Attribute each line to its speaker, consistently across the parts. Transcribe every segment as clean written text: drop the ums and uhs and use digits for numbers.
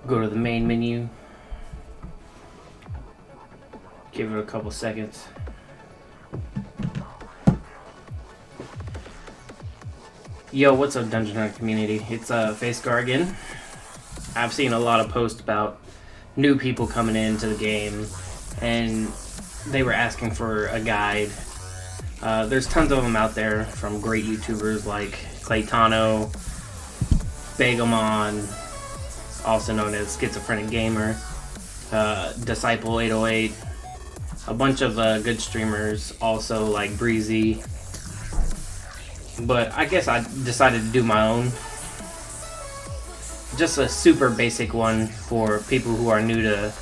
Speaker 1: Go to the main menu. Give it a couple seconds. Yo, what's up, Dungeon Hunter community? It's FaceGar again. I've seen a lot of posts about new people coming into the game, and they were asking for a guide. There's tons of them out there from great YouTubers like Claytano, Begamon, also known as Schizophrenic Gamer, Disciple 808, a bunch of good streamers, also like Breezy. But I guess I decided to do my own. Just a super basic one for people who are new to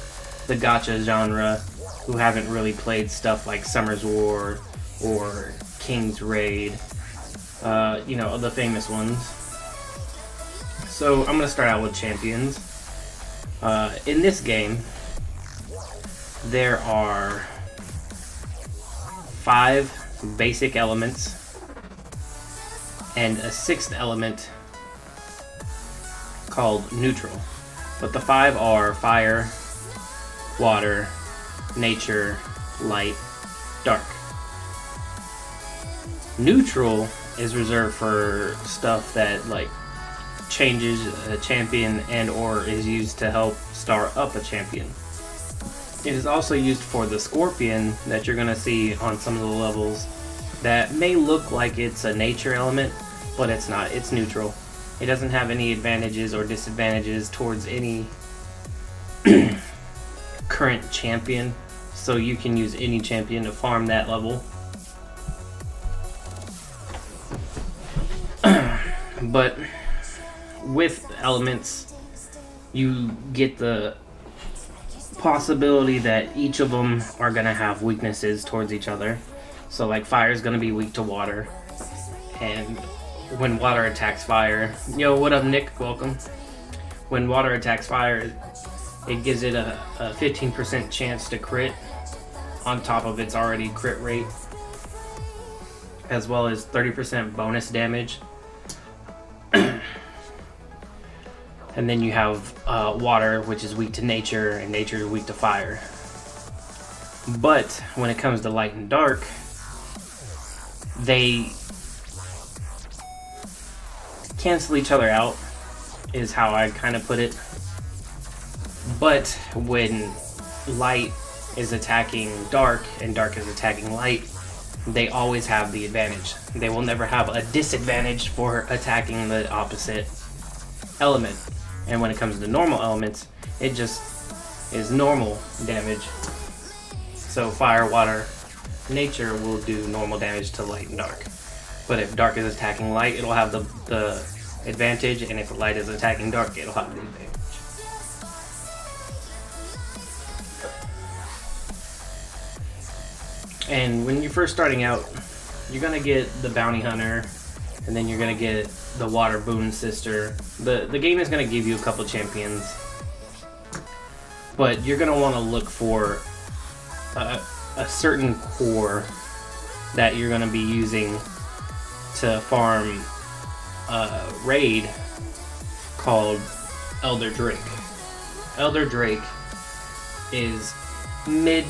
Speaker 1: the gacha genre, who haven't really played stuff like Summer's War or King's Raid, the famous ones. So I'm going to start out with champions. In this game, there are 5 basic elements and a 6th element called neutral. But the 5 are fire, water, nature, light, dark. Neutral is reserved for stuff that like changes a champion and or is used to help start up a champion. It is also used for the scorpion that you're going to see on some of the levels that may look like it's a nature element, but it's not. It's neutral. It doesn't have any advantages or disadvantages towards any current champion, so you can use any champion to farm that level. But with elements, you get the possibility that each of them are going to have weaknesses towards each other. So like fire is going to be weak to water, and when water attacks fire, yo, what up Nick, welcome. When water attacks fire, it gives it a 15% chance to crit on top of its already crit rate, as well as 30% bonus damage. And then you have water, which is weak to nature, and nature is weak to fire. But when it comes to light and dark, they cancel each other out, is how I kind of put it. But when light is attacking dark and dark is attacking light, they always have the advantage. They will never have a disadvantage for attacking the opposite element. And when it comes to normal elements, it just is normal damage. So fire, water, nature will do normal damage to light and dark. But if dark is attacking light, it'll have the advantage, and if light is attacking dark, it'll have the advantage. And when you're first starting out, you're gonna get the bounty hunter, and then you're gonna get the water boon sister. The game is gonna give you a couple champions, but you're gonna want to look for a certain core that you're gonna be using to farm a raid called Elder Drake. Elder Drake is mid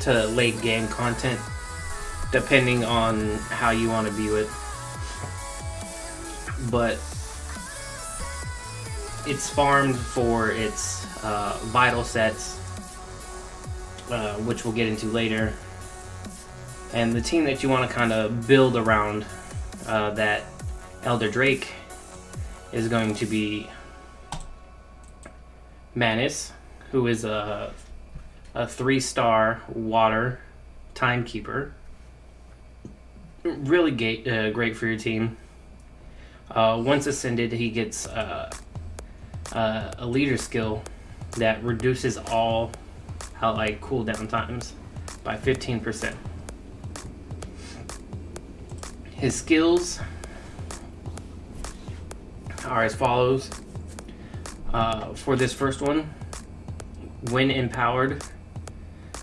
Speaker 1: to late game content, depending on how you want to view it. But it's farmed for its vital sets, which we'll get into later. And the team that you want to kind of build around that Elder Drake is going to be Manus, who is a 3-star water timekeeper. Really great for your team. Once ascended, he gets a leader skill that reduces all cooldown times by 15%. His skills are as follows. For this first one, when empowered,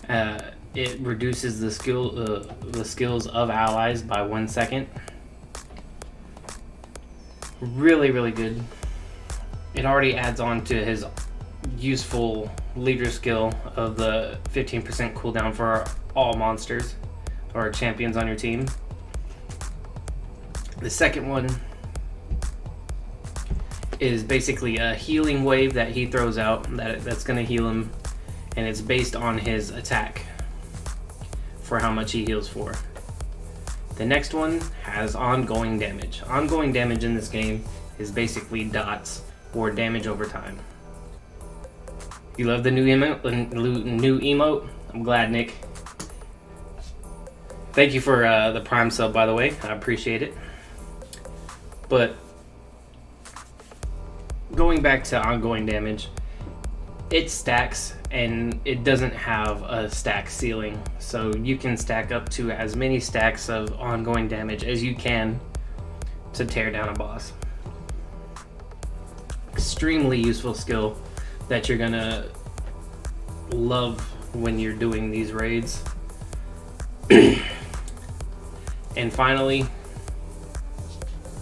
Speaker 1: it reduces the skills of allies by 1 second. Really, really good. It already adds on to his useful leader skill of the 15% cooldown for all monsters or champions on your team. The second one is basically a healing wave that he throws out that's going to heal him, and it's based on his attack for how much he heals for. The next one has ongoing damage. Ongoing damage in this game is basically dots or damage over time. You love the new emote? I'm glad, Nick. Thank you for the Prime sub, by the way. I appreciate it. But going back to ongoing damage, it stacks and it doesn't have a stack ceiling. So you can stack up to as many stacks of ongoing damage as you can to tear down a boss. Extremely useful skill that you're gonna love when you're doing these raids. And finally,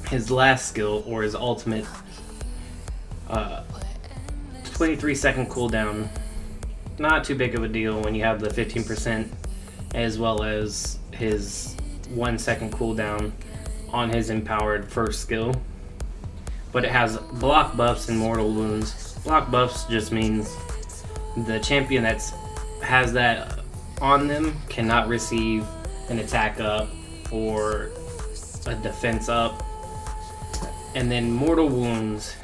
Speaker 1: his last skill, or his ultimate, 23-second cooldown. Not too big of a deal when you have the 15%, as well as his 1-second cooldown on his empowered first skill. But it has block buffs and mortal wounds. Block buffs just means the champion that has that on them cannot receive an attack up or a defense up. And then mortal wounds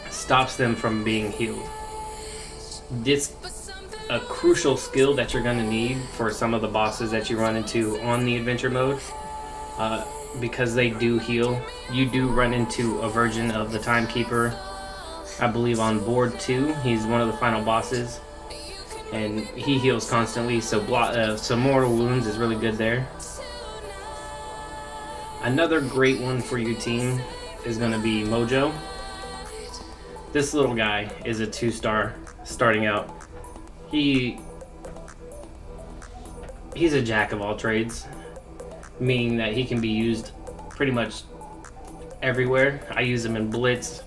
Speaker 1: stops them from being healed. This a crucial skill that you're going to need for some of the bosses that you run into on the adventure mode, because they do heal. You do run into a version of the Timekeeper, I believe on board 2. He's one of the final bosses, and he heals constantly, so mortal wounds is really good there. Another great one for your team is going to be Mojo. This little guy is a 2-star starting out. He's a jack of all trades, meaning that he can be used pretty much everywhere. I use him in Blitz,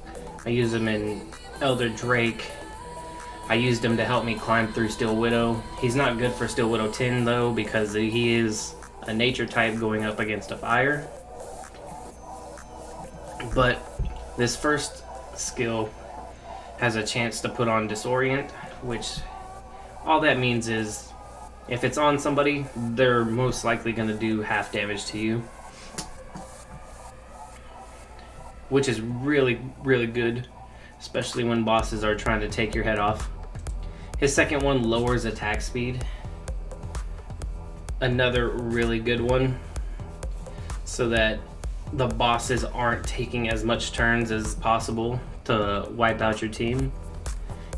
Speaker 1: I use him in Elder Drake, I used him to help me climb through Steel Widow. He's not good for Steel Widow 10 though, because he is a nature type going up against a fire. But this first skill has a chance to put on Disorient, which all that means is if it's on somebody, they're most likely going to do half damage to you, which is really, really good, especially when bosses are trying to take your head off. His second one lowers attack speed. Another really good one, so that the bosses aren't taking as much turns as possible to wipe out your team.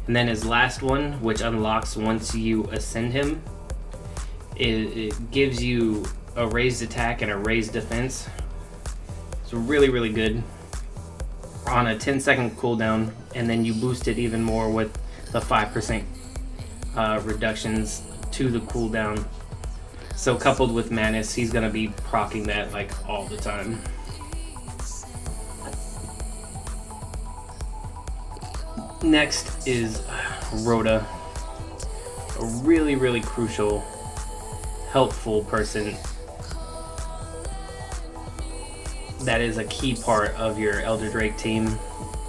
Speaker 1: And then his last one, which unlocks once you ascend him, it gives you a raised attack and a raised defense. It's really, really good on a 10-second cooldown, and then you boost it even more with the 5% reductions to the cooldown. So coupled with Manus, he's gonna be proccing that like all the time. Next is Rhoda, a really, really crucial, helpful person that is a key part of your Elder Drake team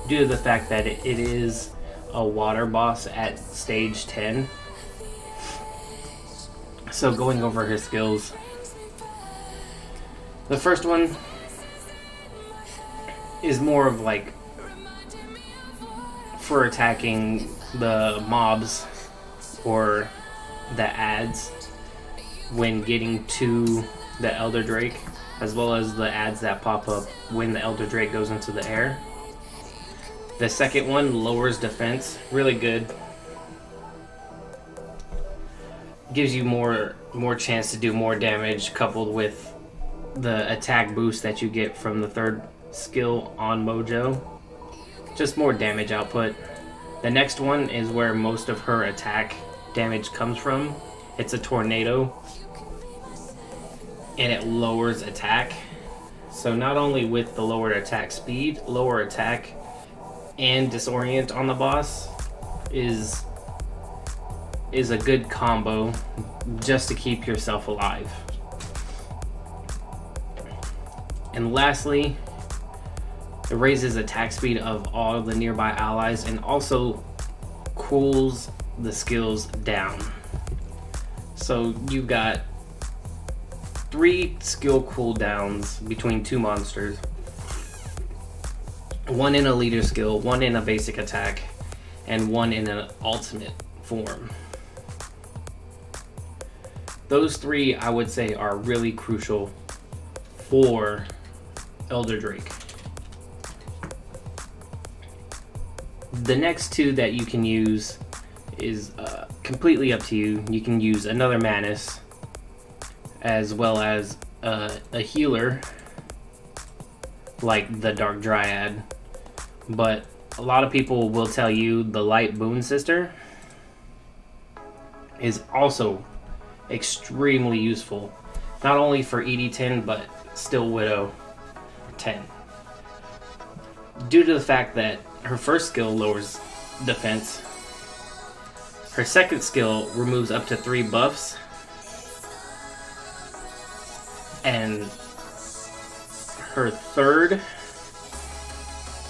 Speaker 1: due to the fact that it is a water boss at stage 10. So going over his skills, the first one is more of like for attacking the mobs or the ads when getting to the Elder Drake, as well as the ads that pop up when the Elder Drake goes into the air. The second one lowers defense, really good. Gives you more chance to do more damage, coupled with the attack boost that you get from the third skill on Mojo. Just more damage output. The next one is where most of her attack damage comes from. It's a tornado, and it lowers attack. So not only with the lowered attack speed, lower attack, and Disorient on the boss is a good combo just to keep yourself alive. And lastly, it raises attack speed of all the nearby allies and also cools the skills down. So you've got 3 skill cooldowns between 2 monsters. 1 in a leader skill, 1 in a basic attack, and 1 in an ultimate form. Those 3 I would say are really crucial for Elder Drake. The next 2 that you can use is completely up to you. You can use another Manus as well as a healer like the Dark Dryad, but a lot of people will tell you the Light Boon Sister is also extremely useful, not only for ED10 but Still Widow 10, due to the fact that her first skill lowers defense, her second skill removes up to 3 buffs, and her third,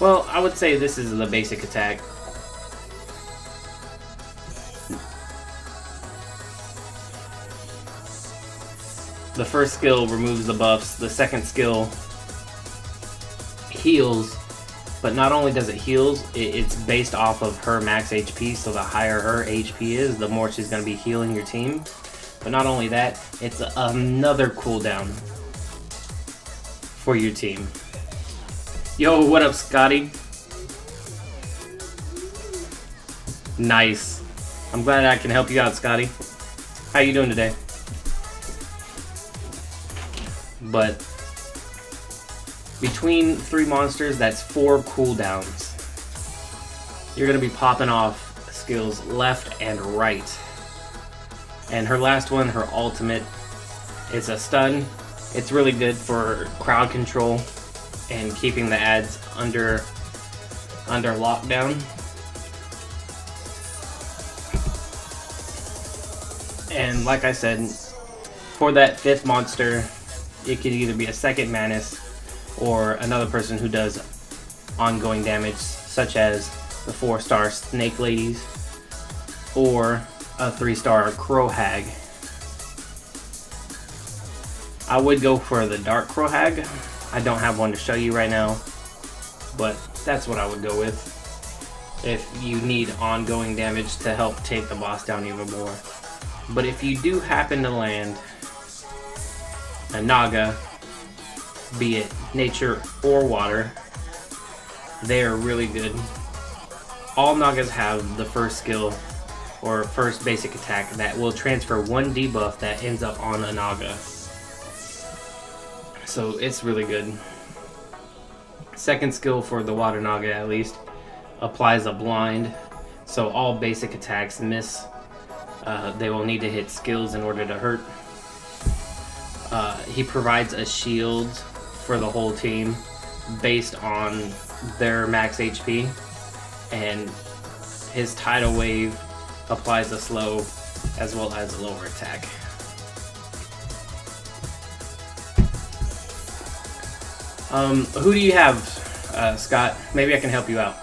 Speaker 1: well, I would say this is the basic attack. The first skill removes the buffs, the second skill heals, but not only does it heals, it's based off of her max HP, so the higher her HP is, the more she's going to be healing your team. But not only that, it's another cooldown for your team. Yo, what up, Scotty? Nice. I'm glad I can help you out, Scotty. How you doing today? But between 3 monsters, that's 4 cooldowns. You're going to be popping off skills left and right. And her last one, her ultimate, is a stun. It's really good for crowd control and keeping the ads under lockdown. And like I said, for that 5th monster, it could either be a second Manus or another person who does ongoing damage, such as the 4-star Snake Ladies or a 3-star Crow Hag. I would go for the Dark Crow Hag. I don't have one to show you right now, but that's what I would go with if you need ongoing damage to help take the boss down even more. But if you do happen to land a Naga, be it nature or water, they are really good. All Nagas have the first skill or first basic attack that will transfer 1 debuff that ends up on a Naga. So it's really good. Second skill for the water Naga, at least, applies a blind, so all basic attacks miss. They will need to hit skills in order to hurt. He provides a shield for the whole team based on their max HP, and his tidal wave applies a slow as well as a lower attack. Who do you have, Scott? Maybe I can help you out.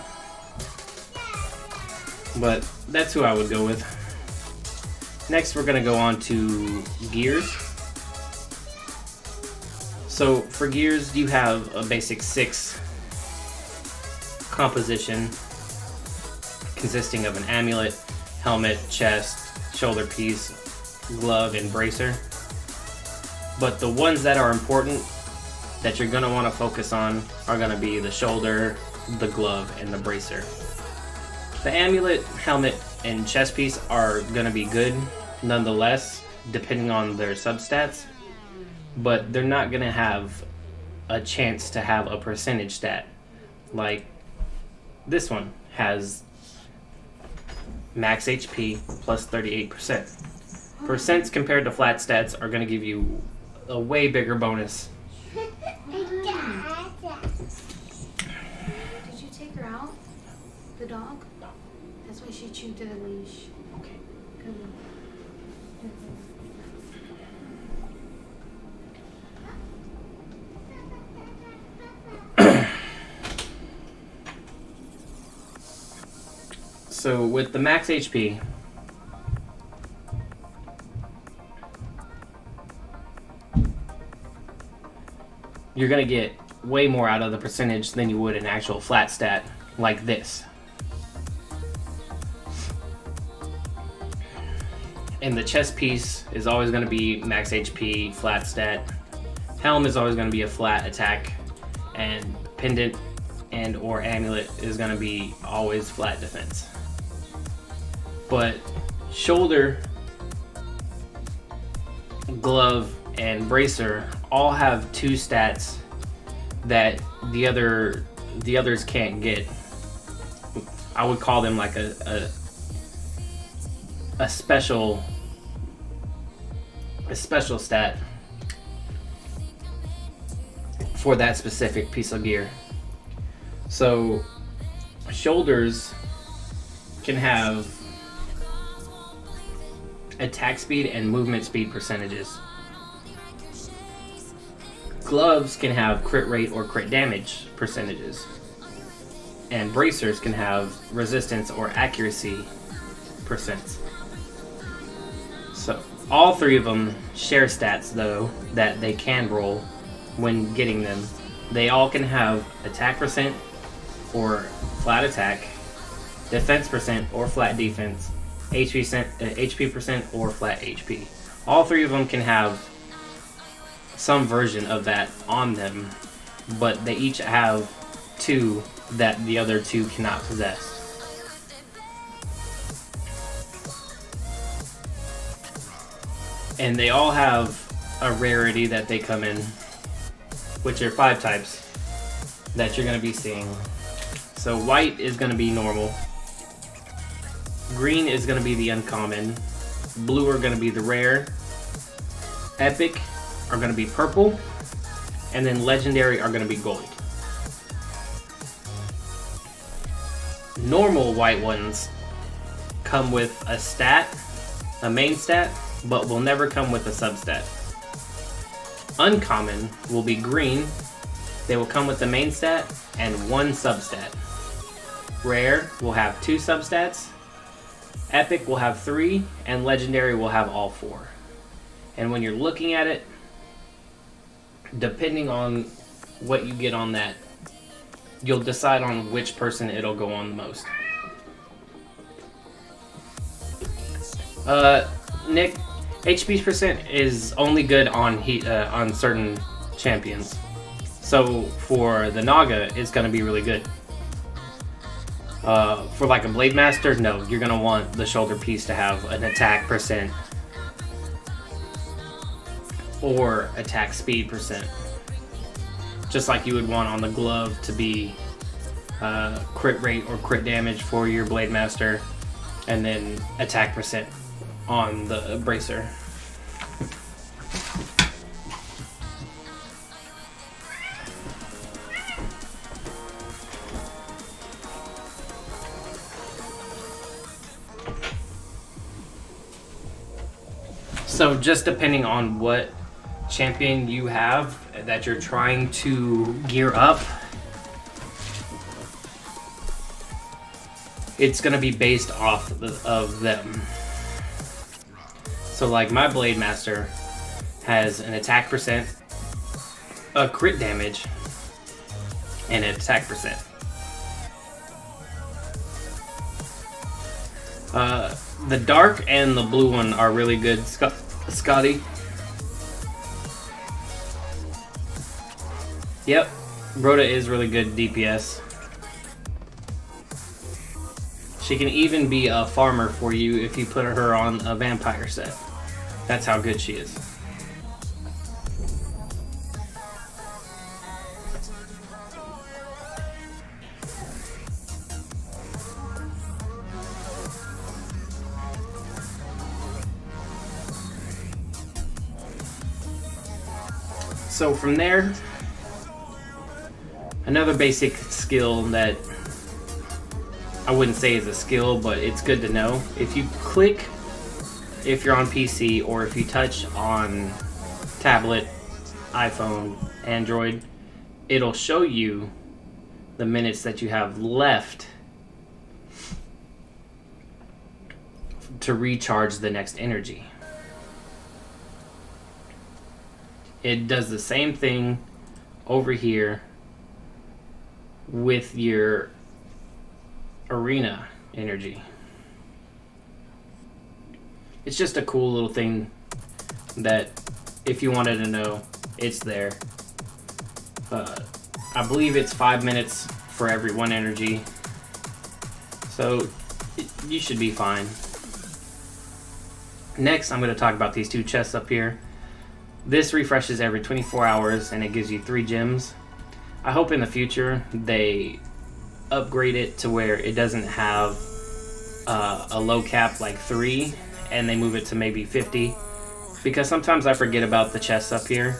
Speaker 1: But that's who I would go with. Next, we're going to go on to gears. So for gears, you have a basic 6 composition consisting of an amulet, helmet, chest, shoulder piece, glove, and bracer. But the ones that are important that you're going to want to focus on are going to be the shoulder, the glove, and the bracer. The amulet, helmet, and chest piece are going to be good nonetheless, depending on their substats, but they're not going to have a chance to have a percentage stat. Like this one has max HP plus 38%. Percents compared to flat stats are going to give you a way bigger bonus.
Speaker 2: Did you take her out? The dog? That's why she chewed to the leash.
Speaker 1: Okay. So with the max HP, you're going to get way more out of the percentage than you would an actual flat stat like this. And the chest piece is always going to be max HP, flat stat. Helm is always going to be a flat attack, and pendant and or amulet is going to be always flat defense. But shoulder, glove, and bracer all have two stats that the others can't get. I would call them like a special stat for that specific piece of gear. So shoulders can have attack speed and movement speed percentages. Gloves can have crit rate or crit damage percentages. And bracers can have resistance or accuracy percents. So all three of them share stats though that they can roll when getting them. They all can have attack percent or flat attack, defense percent or flat defense, HP percent or flat HP. All three of them can have some version of that on them, but they each have two that the other two cannot possess. And they all have a rarity that they come in, which are 5 types that you're going to be seeing. So white is going to be normal, green is going to be the uncommon, blue are going to be the rare, epic are going to be purple, and then legendary are going to be gold. Normal white ones come with a stat, a main stat, but will never come with a substat. Uncommon will be green. They will come with the main stat and 1 substat. Rare will have 2 substats. Epic will have 3, and legendary will have all 4. And when you're looking at it, depending on what you get on that, you'll decide on which person it'll go on the most. Nick, HP percent is only good on on certain champions. So for the Naga, it's going to be really good. For like a Blade Master, no, you're going to want the shoulder piece to have an attack percent or attack speed percent. Just like you would want on the glove to be crit rate or crit damage for your Blade Master, and then attack percent on the bracer. So just depending on what champion you have that you're trying to gear up, it's going to be based off of them. So like my Blade Master has an attack percent, a crit damage, and an attack percent. The dark and the blue one are really good, Scotty. Yep, Rhoda is really good DPS. She can even be a farmer for you if you put her on a vampire set. That's how good she is. So from there, another basic skill that I wouldn't say is a skill, but it's good to know. If you click, if you're on PC, or if you touch on tablet, iPhone, Android, it'll show you the minutes that you have left to recharge the next energy. It does the same thing over here with your arena energy. It's just a cool little thing that if you wanted to know, it's there. I believe it's 5 minutes for every 1 energy, so you should be fine. Next, I'm going to talk about these 2 chests up here. This refreshes every 24 hours and it gives you 3 gems. I hope in the future they upgrade it to where it doesn't have a low cap like 3 and they move it to maybe 50, because sometimes I forget about the chests up here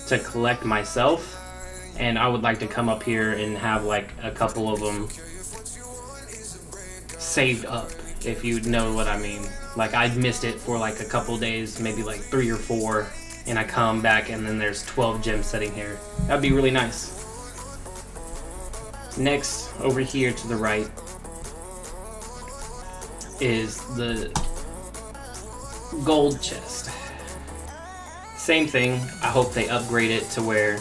Speaker 1: to collect myself, and I would like to come up here and have like a couple of them saved up, if you know what I mean. Like I missed it for like a couple days, maybe like 3 or 4, and I come back and then there's 12 gems sitting here. That'd be really nice. Next, over here to the right is the gold chest. Same thing. I hope they upgrade it to where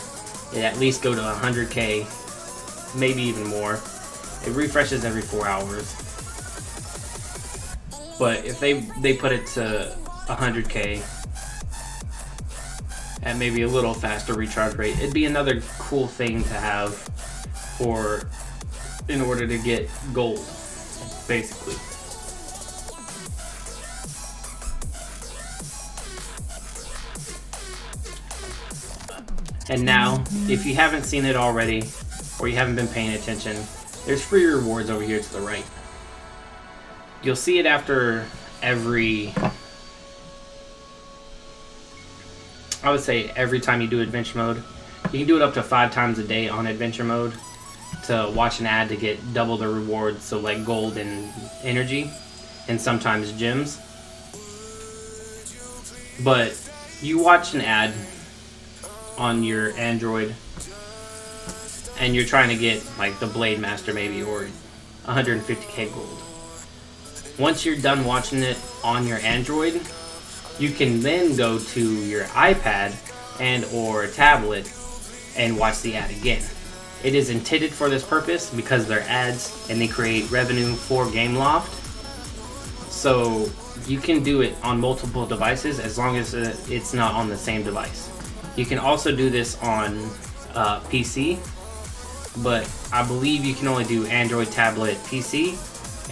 Speaker 1: it at least go to 100k, maybe even more. It refreshes every 4 hours. But if they put it to 100k at maybe a little faster recharge rate, it'd be another cool thing to have for in order to get gold, basically. And now, if you haven't seen it already, or you haven't been paying attention, there's free rewards over here to the right. You'll see it after every, I would say every time you do adventure mode. You can do it up to 5 times a day on adventure mode to watch an ad to get double the rewards, so like gold and energy, and sometimes gems. But you watch an ad on your Android and you're trying to get like the Blade Master maybe, or 150k gold. Once you're done watching it on your Android, you can then go to your iPad and or tablet and watch the ad again. It is intended for this purpose because they're ads and they create revenue for Gameloft. So you can do it on multiple devices as long as it's not on the same device. You can also do this on PC, but I believe you can only do Android, tablet, PC,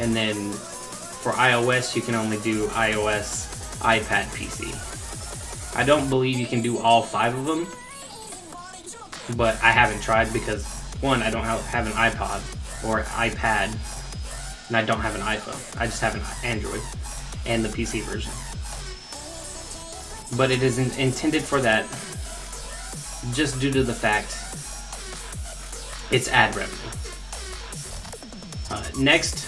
Speaker 1: and then for iOS you can only do iOS, iPad, PC. I don't believe you can do all 5 of them, but I haven't tried because, one, I don't have an iPod or iPad, and I don't have an iPhone. I just have an Android and the PC version. But it is intended for that just due to the fact it's ad revenue. Next,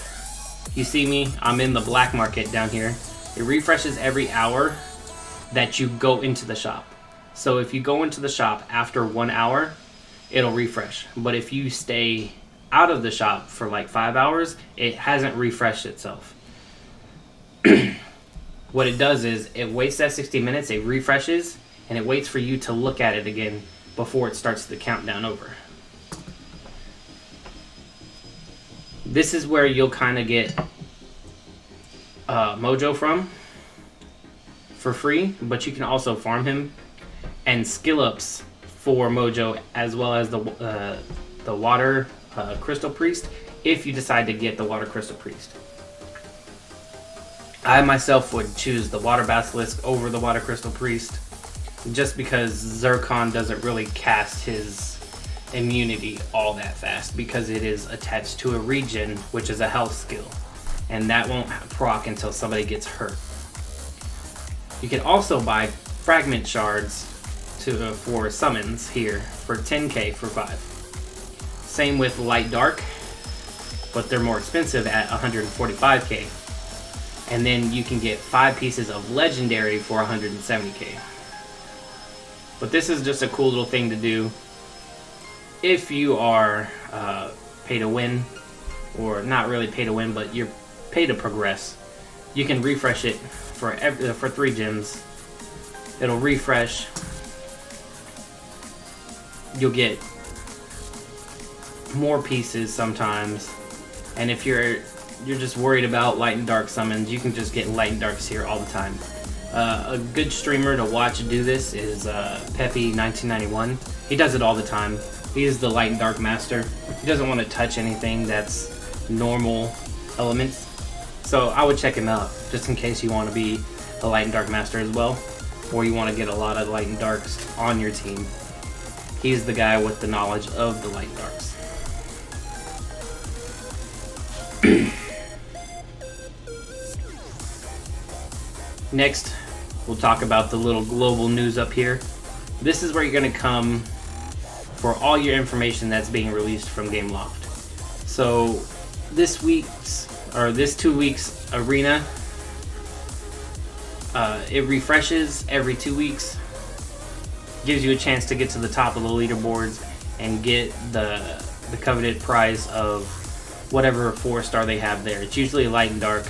Speaker 1: you see me, I'm in the black market down here. It refreshes every hour that you go into the shop. So if you go into the shop after 1 hour, it'll refresh. But if you stay out of the shop for like 5 hours, it hasn't refreshed itself. What it does is it waits that 60 minutes, it refreshes, and it waits for you to look at it again before it starts the countdown over. This is where you'll kind of get Mojo from for free, but you can also farm him, and skill ups for Mojo, as well as the Water Crystal Priest, if you decide to get the Water Crystal Priest. I myself would choose the Water Basilisk over the Water Crystal Priest, just because Zircon doesn't really cast his immunity all that fast, because it is attached to a regen, which is a health skill, and that won't proc until somebody gets hurt. You can also buy fragment shards for summons here for 10k for 5. Same with Light Dark. but they're more expensive at 145k. And then you can get 5 pieces of legendary for 170k. But this is just a cool little thing to do if you are pay to win, or not really pay to win, but you're pay to progress. You can refresh it for 3 gems. It'll refresh. You'll get more pieces sometimes, and if you're just worried about light and dark summons, you can just get light and darks here all the time. A good streamer to watch do this is Peppy1991. He does it all the time. He is the light and dark master. He doesn't want to touch anything that's normal elements, so I would check him out just in case you want to be a light and dark master as well, or you want to get a lot of light and darks on your team. He's the guy with the knowledge of the light and darks. Next, we'll talk about the little global news up here. This is where you're going to come for all your information that's being released from Gameloft. So this 2 weeks arena, it refreshes every 2 weeks, gives you a chance to get to the top of the leaderboards and get the coveted prize of whatever 4-star they have there. It's usually light and dark.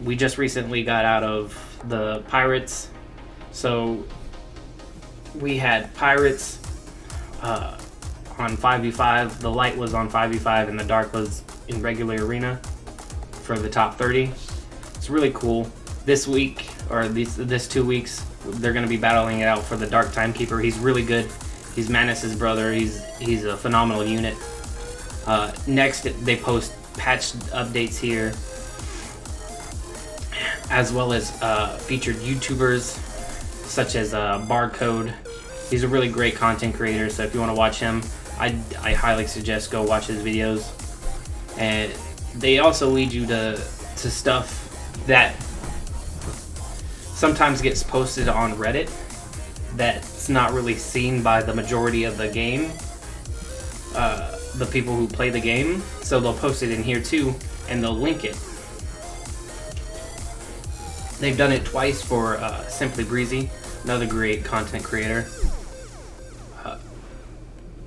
Speaker 1: We just recently got out of the pirates, so we had pirates on 5v5. The light was on 5v5 and the dark was in regular arena for the top 30. It's really cool. This week, or this 2 weeks, they're going to be battling it out for the Dark Timekeeper. He's really good. He's Manus' brother. He's a phenomenal unit. Next, they post patch updates here, as well as featured YouTubers such as Barcode. He's a really great content creator, so if you want to watch him, I highly suggest go watch his videos. And they also lead you to stuff that sometimes gets posted on Reddit that's not really seen by the majority of the game, the people who play the game. So they'll post it in here too, and they'll link it. They've done it twice for Simply Breezy, another great content creator.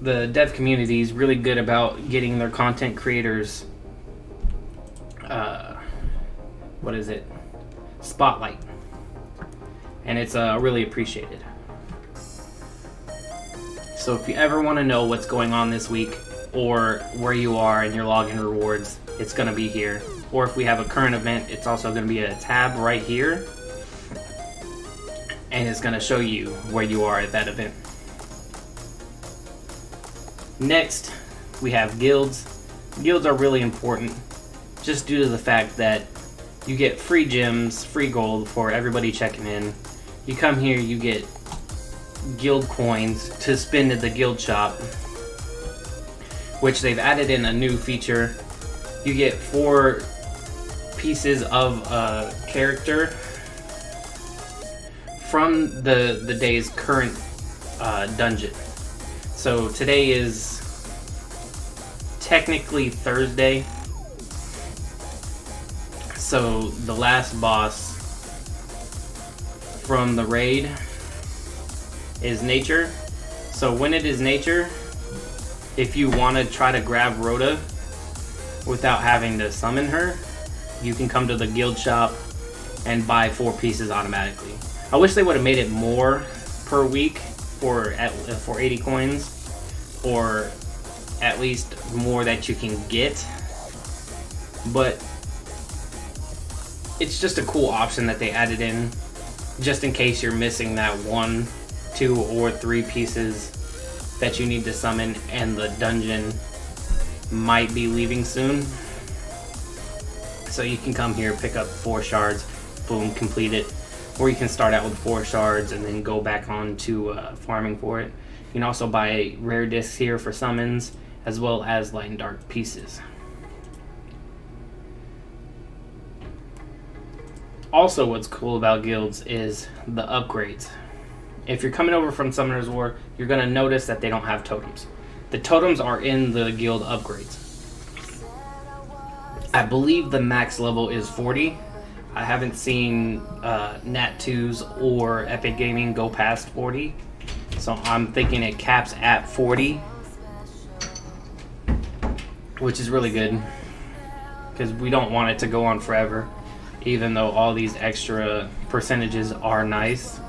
Speaker 1: The dev community is really good about getting their content creators spotlight, and it's really appreciated. So if you ever want to know what's going on this week, or where you are in your login rewards, it's going to be here. Or if we have a current event, it's also going to be a tab right here, and it's going to show you where you are at that event. Next, we have guilds. Guilds are really important just due to the fact that you get free gems, free gold for everybody checking in. You come here, you get guild coins to spend at the guild shop, which they've added in a new feature. You get 4 pieces of a character from the day's current dungeon. So today is technically Thursday, so the last boss from the raid is Nature. So when it is Nature, if you want to try to grab Rhoda without having to summon her, you can come to the guild shop and buy 4 pieces automatically. I wish they would have made it more per week for 80 coins, or at least more that you can get, but it's just a cool option that they added in, just in case you're missing that 1, 2, or 3 pieces that you need to summon and the dungeon might be leaving soon. So you can come here, pick up 4 shards, boom, complete it. Or you can start out with 4 shards and then go back on to farming for it. You can also buy rare discs here for summons, as well as light and dark pieces. Also, what's cool about guilds is the upgrades. If you're coming over from Summoner's War, you're going to notice that they don't have totems. The totems are in the guild upgrades. I believe the max level is 40. I haven't seen Nat2s or Epic Gaming go past 40. So I'm thinking it caps at 40. Which is really good. Because we don't want it to go on forever. Even though all these extra percentages are nice.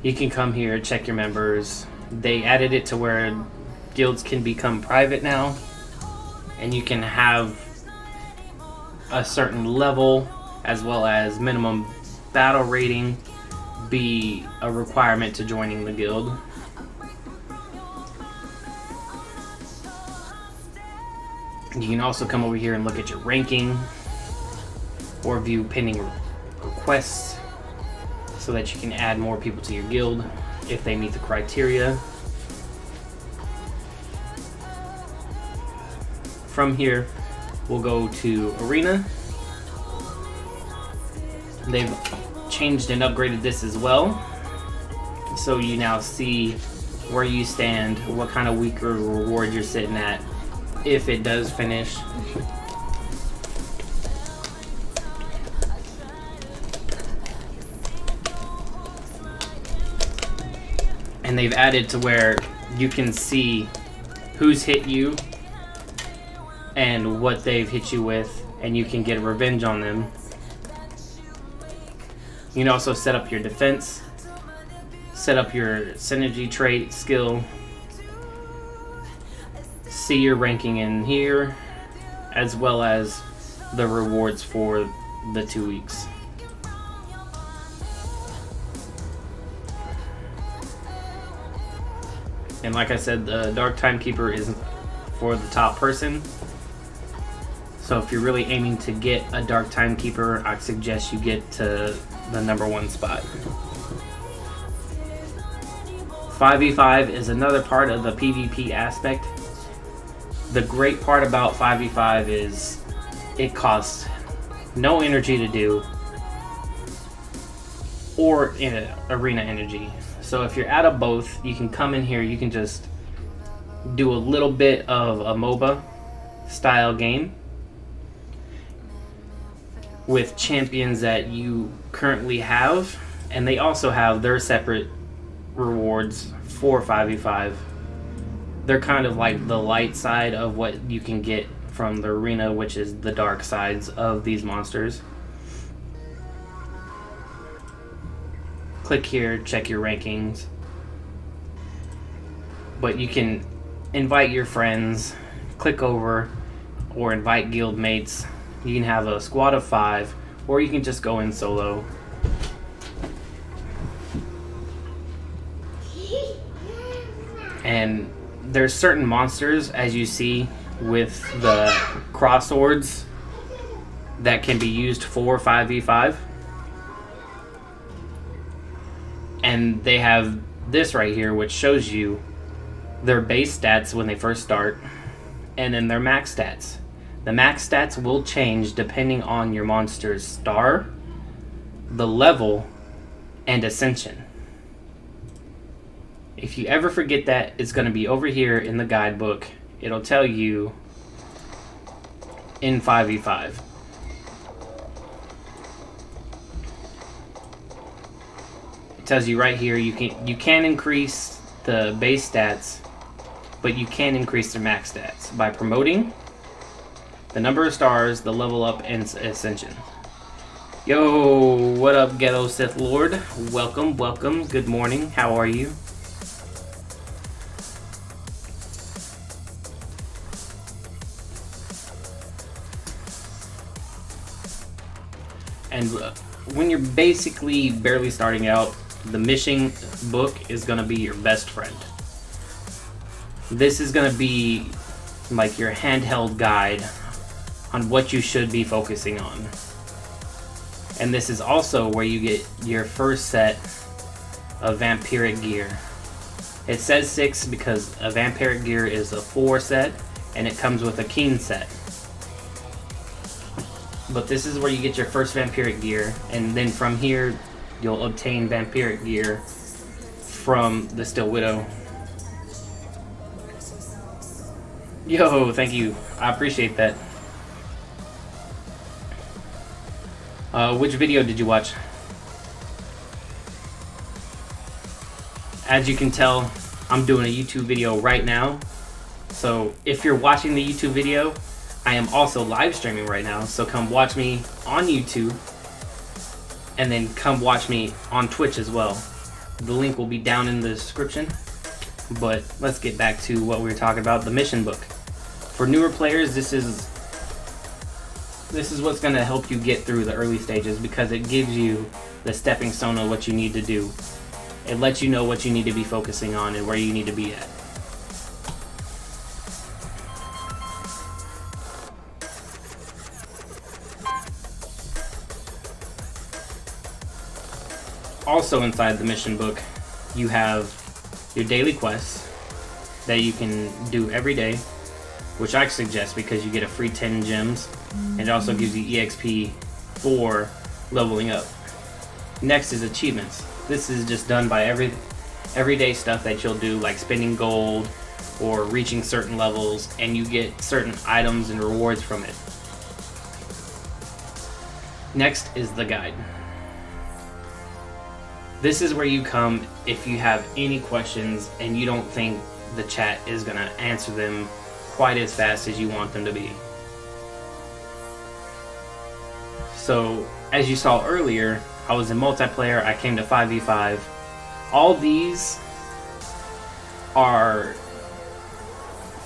Speaker 1: You can come here, check your members. They added it to where guilds can become private now. And you can have a certain level as well as minimum battle rating be a requirement to joining the guild. You can also come over here and look at your ranking or view pending requests so that you can add more people to your guild if they meet the criteria. From here, we'll go to Arena. They've changed and upgraded this as well. So you now see where you stand, what kind of weaker reward you're sitting at if it does finish. And they've added to where you can see who's hit you and what they've hit you with, and you can get revenge on them. You can also set up your defense, set up your synergy trait skill, see your ranking in here, as well as the rewards for the 2 weeks. And like I said, the Dark Timekeeper is for the top person. So if you're really aiming to get a Dark Timekeeper, I suggest you get to the #1 spot. 5v5 is another part of the PvP aspect. The great part about 5v5 is it costs no energy to do or arena energy. So if you're out of both, you can come in here, you can just do a little bit of a MOBA style game with champions that you currently have, and they also have their separate rewards for 5v5. They're kind of like the light side of what you can get from the arena, which is the dark sides of these monsters. Click here, check your rankings. But you can invite your friends, click over, or invite guild mates. You can have a squad of 5, or you can just go in solo. And there's certain monsters, as you see, with the cross swords that can be used for 5v5. And they have this right here, which shows you their base stats when they first start, and then their max stats. The max stats will change depending on your monster's star, the level, and ascension. If you ever forget that, it's going to be over here in the guidebook. It'll tell you in 5v5. It tells you right here you can increase the base stats, but you can increase their max stats by promoting, the number of stars, the level up, and ascension. Yo, what up, Ghetto Sith Lord? Welcome, welcome. Good morning. How are you? And when you're basically barely starting out, the mission book is going to be your best friend. This is going to be like your handheld guide on what you should be focusing on. And this is also where you get your first set of vampiric gear. It says 6 because a vampiric gear is a 4 set, and it comes with a keen set. But this is where you get your first vampiric gear, and then from here you'll obtain vampiric gear from the Still Widow. Yo, thank you. I appreciate that. Which video did you watch? As you can tell, I'm doing a YouTube video right now. So if you're watching the YouTube video, I am also live streaming right now. So come watch me on YouTube, and then come watch me on Twitch as well. The link will be down in the description. But let's get back to what we were talking about, the mission book. For newer players, this is what's going to help you get through the early stages, because it gives you the stepping stone of what you need to do. It lets you know what you need to be focusing on and where you need to be at. Also inside the mission book, you have your daily quests that you can do every day, which I suggest because you get a free 10 gems, and it also gives you EXP for leveling up. Next is achievements. This is just done by everyday stuff that you'll do, like spending gold or reaching certain levels, and you get certain items and rewards from it. Next is the guide. This is where you come if you have any questions and you don't think the chat is going to answer them quite as fast as you want them to be. So, as you saw earlier, I was in multiplayer, I came to 5v5. All these are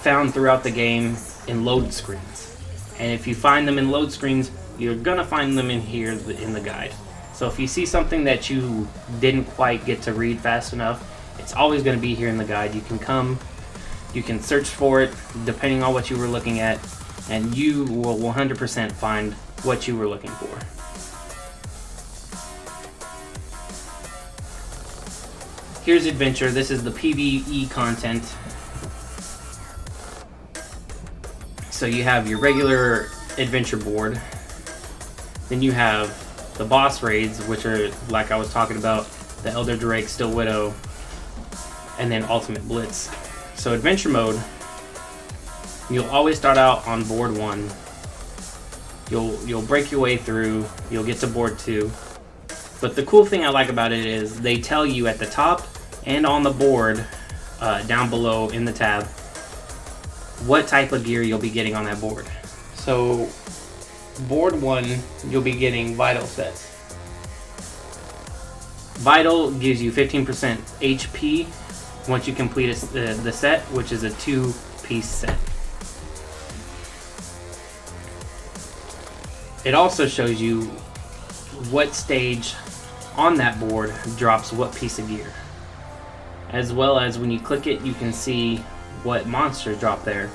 Speaker 1: found throughout the game in load screens. And if you find them in load screens, you're gonna find them in here in the guide. So if you see something that you didn't quite get to read fast enough, it's always gonna be here in the guide. You can come, you can search for it depending on what you were looking at, and you will 100% find what you were looking for. Here's Adventure. This is the PvE content. So you have your regular adventure board. Then you have the boss raids, which are, like I was talking about, the Elder Drake, Still Widow, and then Ultimate Blitz. So adventure mode, you'll always start out on board 1. You'll break your way through, you'll get to board 2. But the cool thing I like about it is they tell you at the top and on the board, down below in the tab, what type of gear you'll be getting on that board. So board 1, you'll be getting Vital sets. Vital gives you 15% HP once you complete the set, which is a 2-piece set. It also shows you what stage on that board drops what piece of gear. As well as when you click it, you can see what monsters drop there.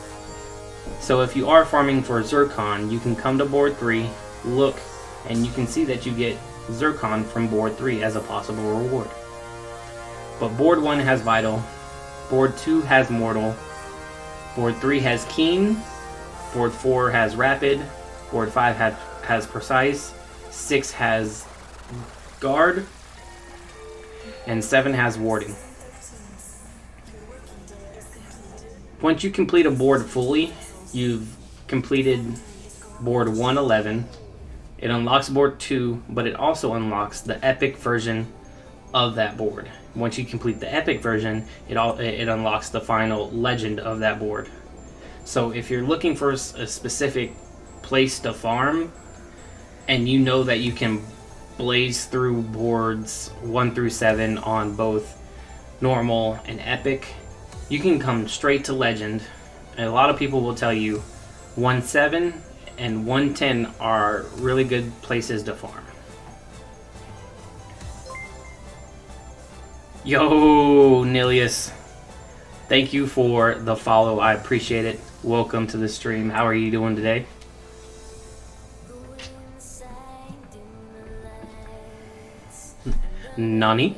Speaker 1: So if you are farming for Zircon, you can come to board 3, look, and you can see that you get Zircon from board 3 as a possible reward. But board 1 has Vital, board 2 has Mortal, board 3 has Keen, board 4 has Rapid, board 5 has Precise, 6 has Guard, and 7 has Warding. Once you complete a board fully, you've completed board 111. It unlocks board 2, but it also unlocks the epic version of that board. Once you complete the epic version, it unlocks the final legend of that board. So if you're looking for a specific place to farm, and you know that you can blaze through boards 1 through 7 on both normal and epic, you can come straight to legend. And a lot of people will tell you 1.7 and 1.10 are really good places to farm. Yo, Nilius, thank you for the follow. I appreciate it. Welcome to the stream. How are you doing today? Nani?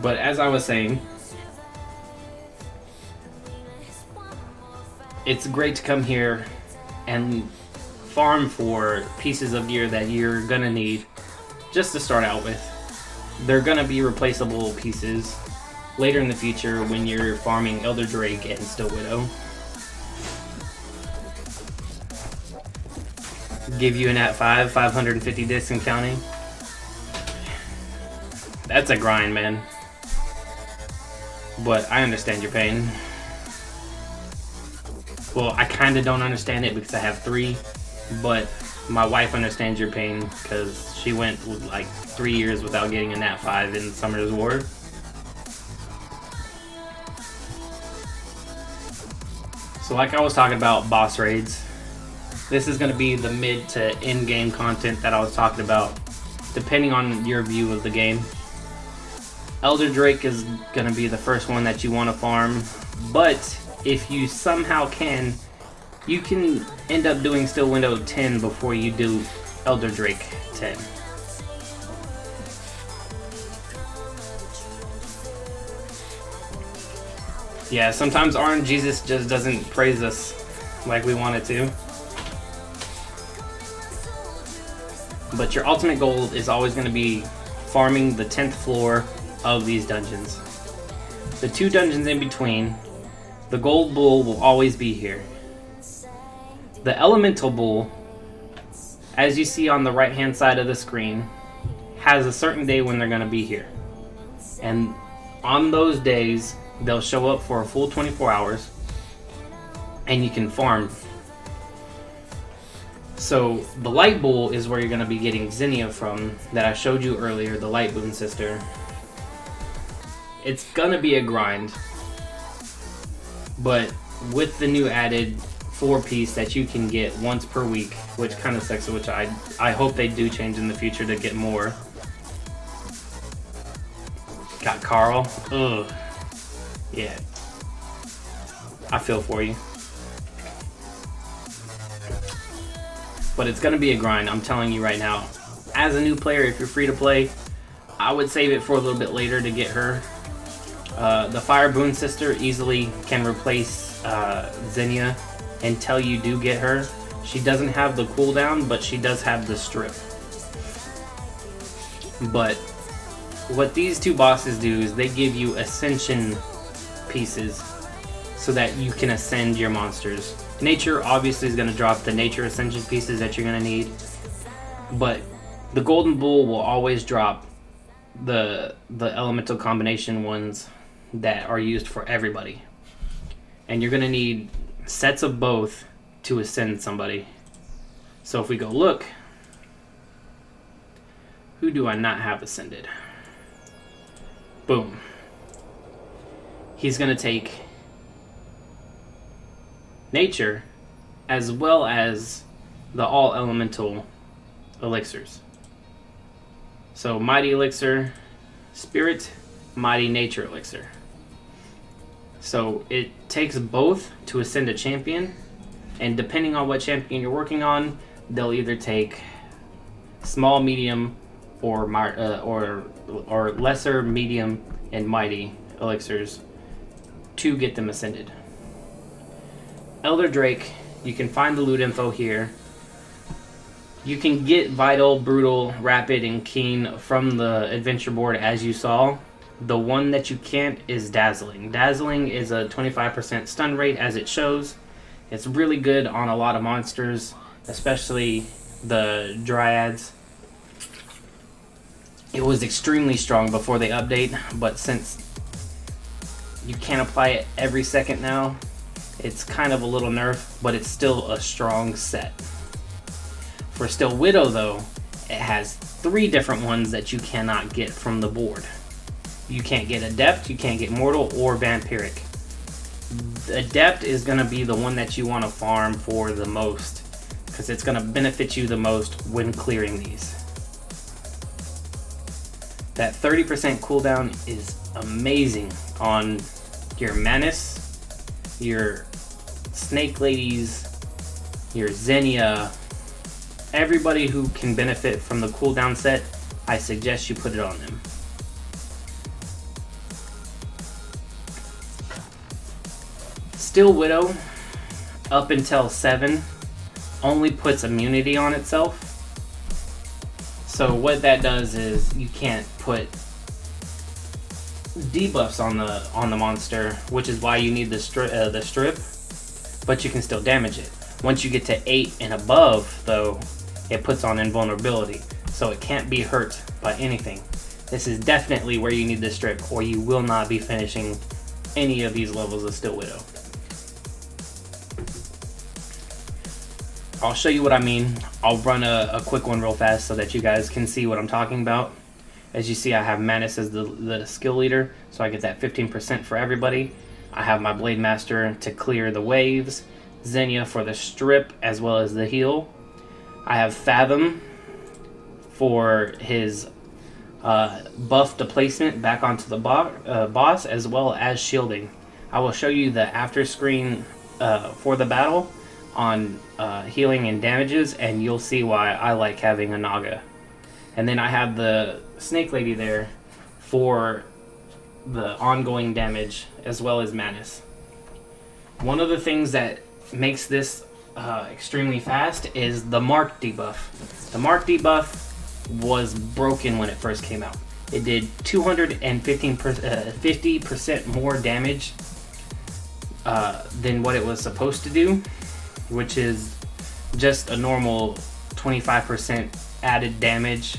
Speaker 1: But as I was saying, it's great to come here and farm for pieces of gear that you're gonna need just to start out with. They're gonna be replaceable pieces, later in the future when you're farming Elder Drake and Still Widow. Give you an at 550 discs and counting. That's a grind, man. But I understand your pain. Well, I kind of don't understand it because I have 3, but my wife understands your pain because she went like 3 years without getting a nat 5 in Summer's War. So like I was talking about boss raids, this is going to be the mid to end game content that I was talking about, depending on your view of the game. Elder Drake is going to be the first one that you want to farm, but if you somehow can, you can end up doing Still Widow 10 before you do Elder Drake 10. Yeah, sometimes RNGesus just doesn't praise us like we want it to. But your ultimate goal is always going to be farming the 10th floor of these dungeons. The 2 dungeons in between, the Gold Bull will always be here. The Elemental Bull, as you see on the right hand side of the screen, has a certain day when they're going to be here. And on those days, they'll show up for a full 24 hours and you can farm. So the Light Bull is where you're going to be getting Xenia from, that I showed you earlier, the Light Boon sister. It's going to be a grind, but with the new added 4-piece that you can get once per week, which kind of sucks, which I hope they do change in the future to get more. Got Carl. Ugh. Yeah. I feel for you. But it's going to be a grind, I'm telling you right now. As a new player, if you're free to play, I would save it for a little bit later to get her. The Fire Boon sister easily can replace Xenia until you do get her. She doesn't have the cooldown, but she does have the strip. But what these 2 bosses do is they give you ascension pieces so that you can ascend your monsters. Nature obviously is going to drop the nature ascension pieces that you're going to need, but the Golden Bull will always drop the elemental combination ones that are used for everybody. And you're going to need sets of both to ascend somebody. So if we go look, who do I not have ascended? Boom. He's going to take nature as well as the all elemental elixirs. So mighty elixir, spirit, mighty nature elixir. So it takes both to ascend a champion, and depending on what champion you're working on, they'll either take small, medium, or lesser, medium, and mighty elixirs to get them ascended. Elder Drake, you can find the loot info here. You can get Vital, Brutal, Rapid, and Keen from the adventure board as you saw. The one that you can't is Dazzling. Dazzling is a 25% stun rate as it shows. It's really good on a lot of monsters, especially the Dryads. It was extremely strong before they update, but since you can't apply it every second now, it's kind of a little nerf, but it's still a strong set. For Still Widow though, it has 3 different ones that you cannot get from the board. You can't get Adept, you can't get Mortal, or Vampiric. Adept is going to be the one that you want to farm for the most, because it's going to benefit you the most when clearing these. That 30% cooldown is amazing on your Manus, your Snake Ladies, your Xenia. Everybody who can benefit from the cooldown set, I suggest you put it on them. Still Widow, up until 7, only puts immunity on itself. So what that does is you can't put debuffs on the monster, which is why you need the strip. But you can still damage it. Once you get to 8 and above, though, it puts on invulnerability, so it can't be hurt by anything. This is definitely where you need the strip, or you will not be finishing any of these levels of Still Widow. I'll show you what I mean. I'll run a quick one real fast so that you guys can see what I'm talking about. As you see, I have Manus as the skill leader, so I get that 15% for everybody. I have my Blade Master to clear the waves, Xenia for the strip as well as the heal. I have Fathom for his buff displacement back onto the boss, as well as shielding. I will show you the after screen for the battle on healing and damages, and you'll see why I like having a Naga. And then I have the Snake Lady there for the ongoing damage, as well as Manus. One of the things that makes this extremely fast is the Mark debuff. The Mark debuff was broken when it first came out. It did 250% more damage than what it was supposed to do, which is just a normal 25% added damage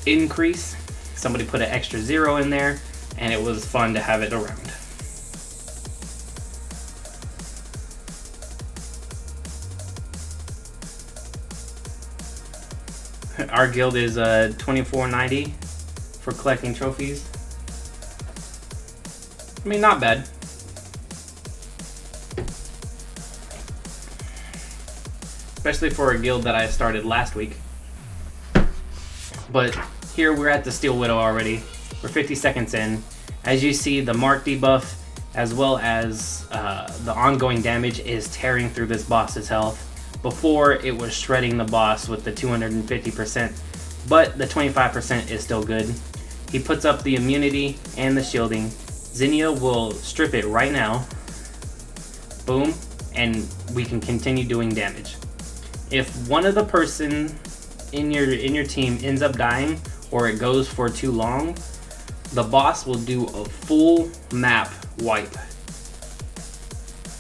Speaker 1: increase. Somebody put an extra 0 in there, and it was fun to have it around. Our guild is $24.90 for collecting trophies. I mean, not bad. Especially for a guild that I started last week. But here we're at the Steel Widow already. We're 50 seconds in. As you see, the Mark debuff as well as the ongoing damage is tearing through this boss's health. Before, it was shredding the boss with the 250%, but the 25% is still good. He puts up the immunity and the shielding. Xenia will strip it right now. Boom, and we can continue doing damage. If one of the person in your team ends up dying, or it goes for too long, the boss will do a full map wipe.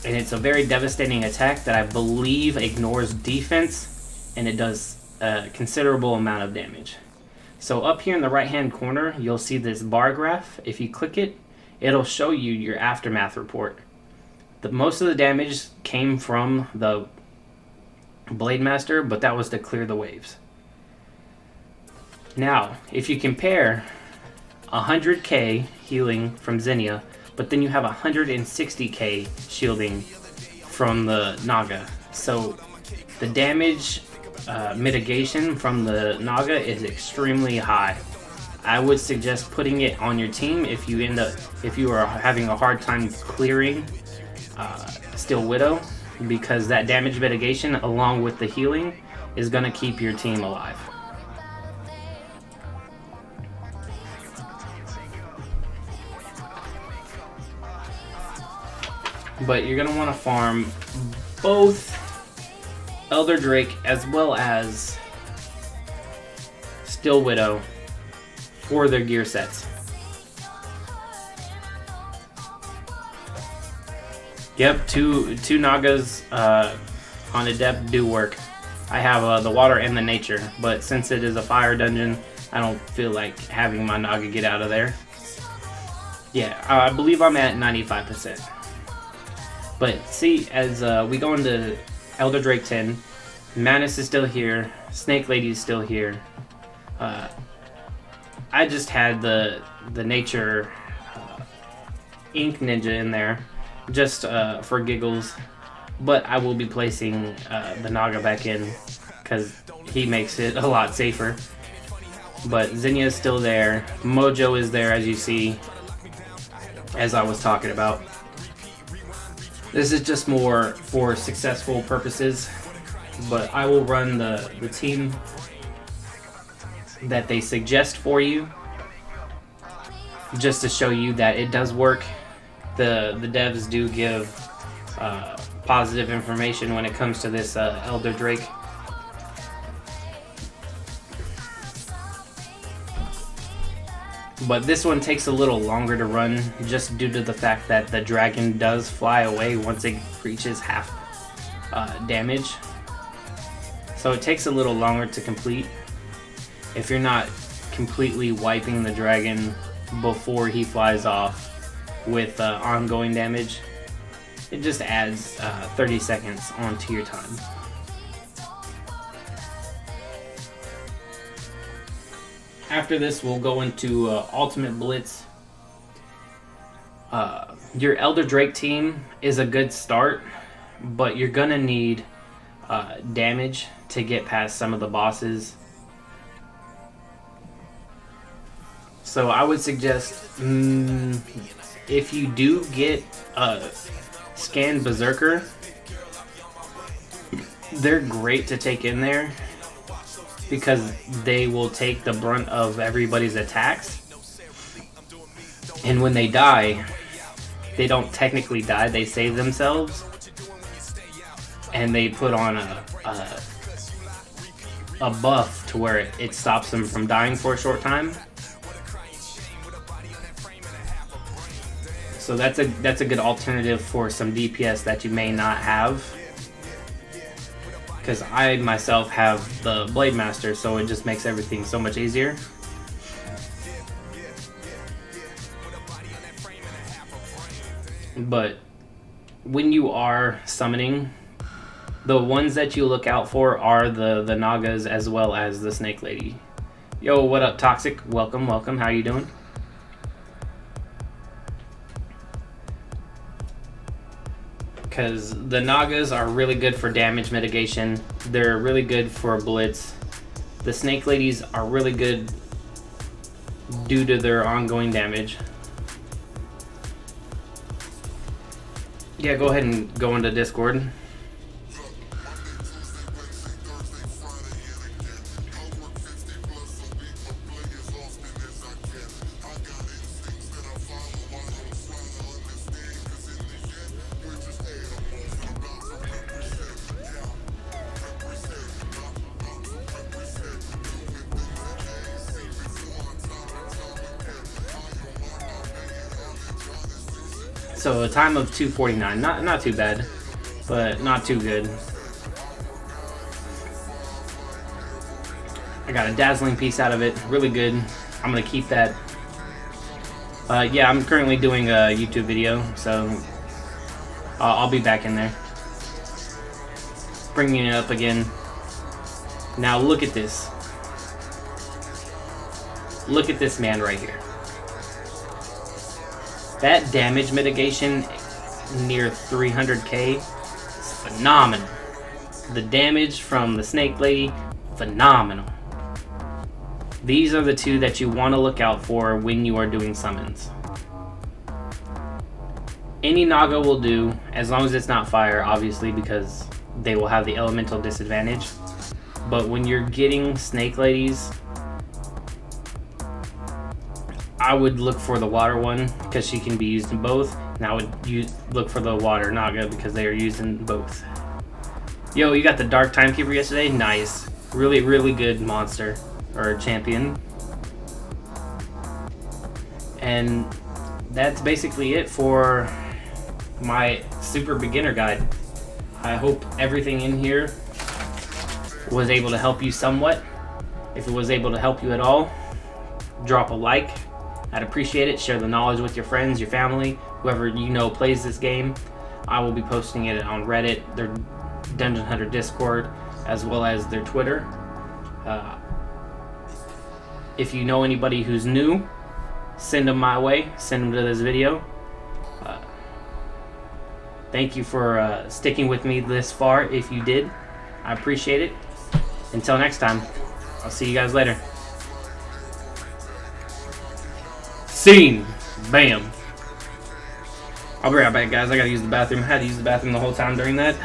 Speaker 1: And it's a very devastating attack that I believe ignores defense, and it does a considerable amount of damage. So up here in the right hand corner, you'll see this bar graph. If you click it, it'll show you your aftermath report. Most of the damage came from the Blade Master, but that was to clear the waves. Now, if you compare 100k healing from Xenia, but then you have 160k shielding from the Naga. So the damage mitigation from the Naga is extremely high. I would suggest putting it on your team if you are having a hard time clearing Steel Widow, because that damage mitigation along with the healing is going to keep your team alive. But you're going to want to farm both Elder Drake as well as Steel Widow for their gear sets. Yep, two Nagas on Adept do work. I have the water and the nature, but since it is a fire dungeon, I don't feel like having my Naga get out of there. Yeah, I believe I'm at 95%. But see, as we go into Elder Drake 10, Manus is still here, Snake Lady is still here. I just had the nature Ink Ninja in there, just for giggles. But I will be placing the Naga back in, because he makes it a lot safer. But Xenia is still there, Mojo is there as you see, as I was talking about. This is just more for successful purposes, but I will run the team that they suggest for you, just to show you that it does work. The devs do give positive information when it comes to this Elder Drake. But this one takes a little longer to run just due to the fact that the dragon does fly away once it reaches half damage. So it takes a little longer to complete. If you're not completely wiping the dragon before he flies off with ongoing damage, it just adds 30 seconds onto your time. After this, we'll go into Ultimate Blitz. Your Elder Drake team is a good start, but you're gonna need damage to get past some of the bosses. So I would suggest, if you do get Scan Berserker, they're great to take in there because they will take the brunt of everybody's attacks. And when they die, they don't technically die, they save themselves. And they put on a buff to where it stops them from dying for a short time. So that's a good alternative for some DPS that you may not have. Because I myself have the Blade Master, so it just makes everything so much easier. But when you are summoning, the ones that you look out for are the Nagas as well as the Snake Lady. Yo, what up, Toxic? Welcome, welcome. How you doing? Because the Nagas are really good for damage mitigation. They're really good for Blitz. The Snake Ladies are really good due to their ongoing damage. Yeah, go ahead and go into Discord. So a time of 2:49, not too bad, but not too good. I got a dazzling piece out of it, really good. I'm gonna keep that. Yeah, I'm currently doing a YouTube video, so I'll be back in there, bringing it up again. Now look at this. Look at this man right here. That damage mitigation near 300k is phenomenal. The damage from the Snake Lady, phenomenal. These are the two that you want to look out for when you are doing summons. Any Naga will do, as long as it's not fire, obviously, because they will have the elemental disadvantage. But when you're getting Snake Ladies, I would look for the water one because she can be used in both, and I would look for the water Naga because they are used in both. Yo, you got the Dark Timekeeper yesterday? Nice. Really, really good monster or champion. And that's basically it for my super beginner guide. I hope everything in here was able to help you somewhat. If it was able to help you at all, drop a like. I'd appreciate it. Share the knowledge with your friends, your family, whoever you know plays this game. I will be posting it on Reddit, their Dungeon Hunter Discord, as well as their Twitter. If you know anybody who's new, send them my way. Send them to this video. Thank you for sticking with me this far. If you did, I appreciate it. Until next time, I'll see you guys later. Scene. Bam. I'll be right back, guys. I gotta use the bathroom. I had to use the bathroom the whole time during that.